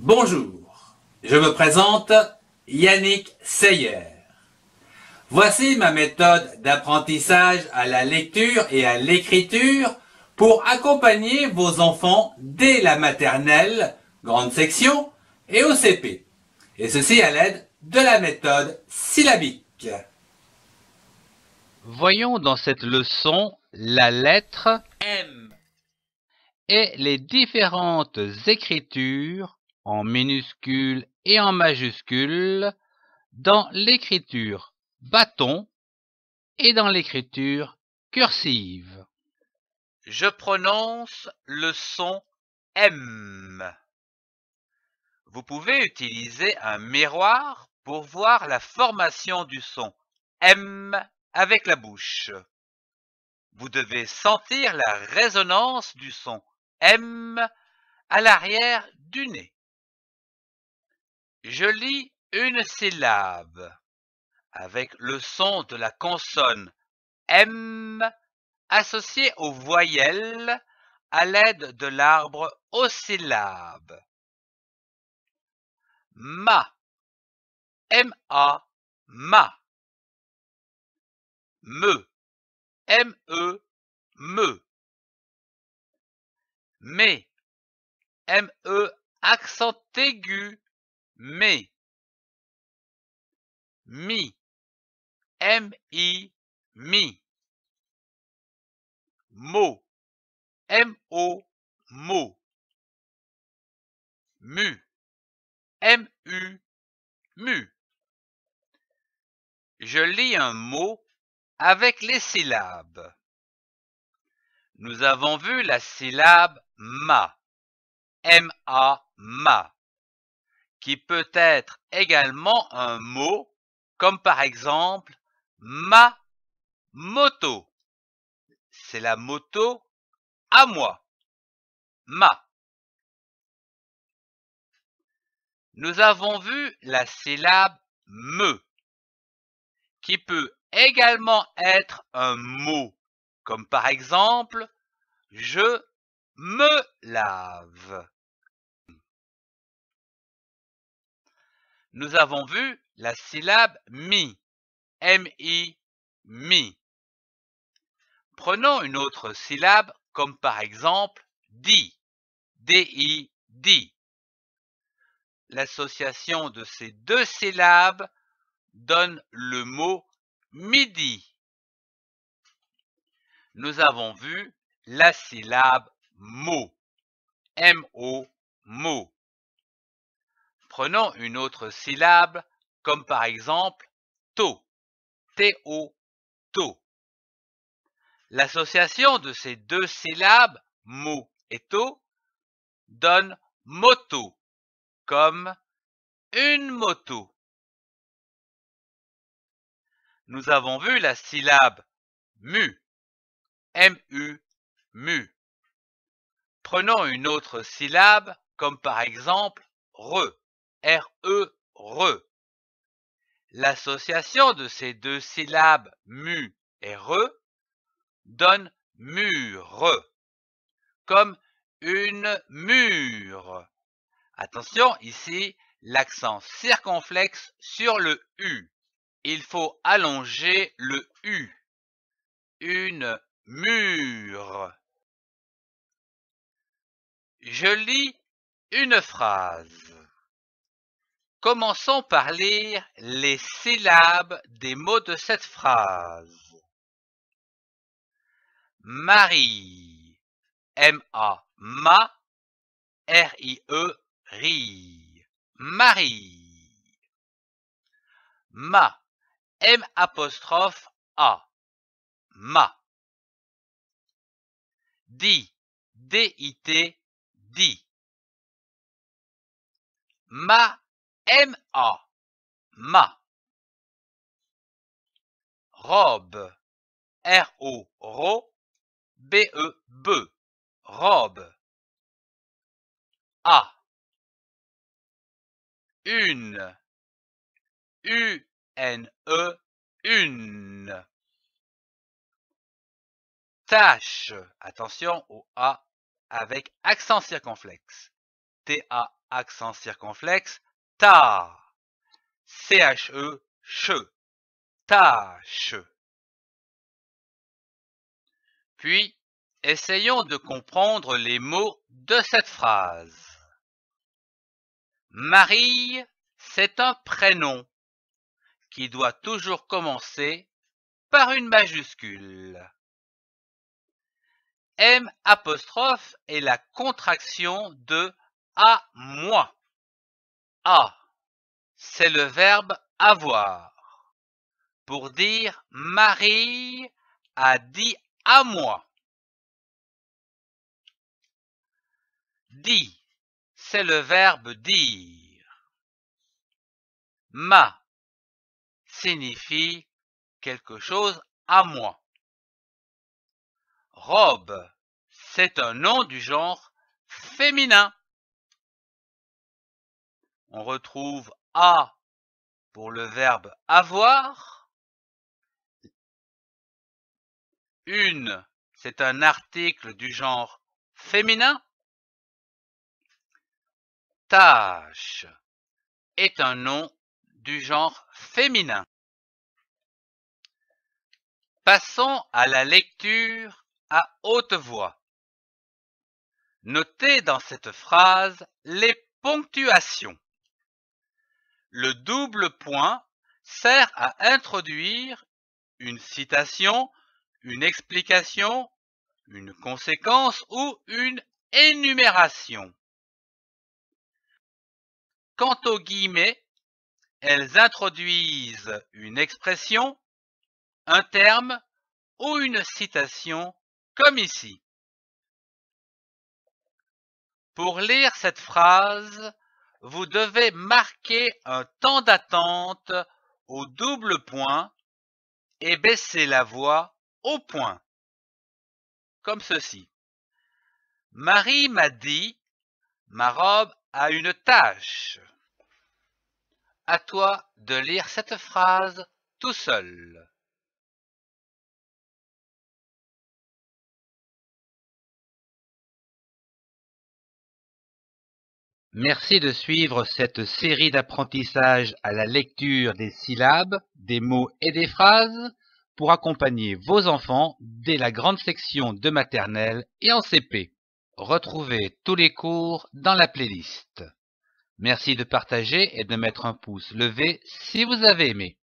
Bonjour, je me présente Yannick Seyer. Voici ma méthode d'apprentissage à la lecture et à l'écriture pour accompagner vos enfants dès la maternelle, grande section, et au CP. Et ceci à l'aide de la méthode syllabique. Voyons dans cette leçon la lettre M et les différentes écritures en minuscules et en majuscules dans l'écriture bâton et dans l'écriture cursive. Je prononce le son M. Vous pouvez utiliser un miroir pour voir la formation du son M avec la bouche. Vous devez sentir la résonance du son M à l'arrière du nez. Je lis une syllabe avec le son de la consonne M associé aux voyelles à l'aide de l'arbre aux syllabes. Ma, M-A, ma. Me, M-E, me. Mais, M-E, accent aigu, mais. Mi, M-I, mi. Mo, M-O, mo. Mu, M-U, mu. Je lis un mot avec les syllabes. Nous avons vu la syllabe ma, M-A, ma, qui peut être également un mot, comme par exemple ma moto. C'est la moto à moi, ma. Nous avons vu la syllabe me, qui peut également être un mot, comme par exemple je me lave. Nous avons vu la syllabe mi, M-I, mi. Prenons une autre syllabe comme par exemple di, D-I, di. L'association de ces deux syllabes donne le mot midi. Nous avons vu la syllabe mo, M-O, mo. Prenons une autre syllabe comme par exemple to, T-O, to. L'association de ces deux syllabes, mo et to, donne moto, comme une moto. Nous avons vu la syllabe mu, M-U, mu. Prenons une autre syllabe, comme par exemple re, R-E, re. L'association de ces deux syllabes mu et re donne mure, comme une mûre. Attention, ici, l'accent circonflexe sur le U. Il faut allonger le U. Une mûre. Je lis une phrase. Commençons par lire les syllabes des mots de cette phrase. Marie, M-A, ma, R-I-E, ri. Marie. Ma, M'-A, ma. Di, D-I-T, di. Ma, M-A, ma. Robe, R-O, ro, B-E, be. Robe. A. Une. U-N-E, une. Tâche. Attention au A avec accent circonflexe. T-A-H-E. accent circonflexe, ta. C-H-E, che. Tâche. Puis, essayons de comprendre les mots de cette phrase. Marie, c'est un prénom qui doit toujours commencer par une majuscule. M' est la contraction de à moi. A, c'est le verbe avoir. Pour dire Marie a dit à moi. Dit, c'est le verbe dire. Ma signifie quelque chose à moi. Robe, c'est un nom du genre féminin. On retrouve a pour le verbe avoir. Une, c'est un article du genre féminin. Tâche est un nom du genre féminin. Passons à la lecture à haute voix. Notez dans cette phrase les ponctuations. Le double point sert à introduire une citation, une explication, une conséquence ou une énumération. Quant aux guillemets, elles introduisent une expression, un terme ou une citation, comme ici. Pour lire cette phrase, vous devez marquer un temps d'attente au double point et baisser la voix au point, comme ceci. Marie m'a dit, ma robe a une tache. À toi de lire cette phrase tout seul. Merci de suivre cette série d'apprentissage à la lecture des syllabes, des mots et des phrases pour accompagner vos enfants dès la grande section de maternelle et en CP. Retrouvez tous les cours dans la playlist. Merci de partager et de mettre un pouce levé si vous avez aimé.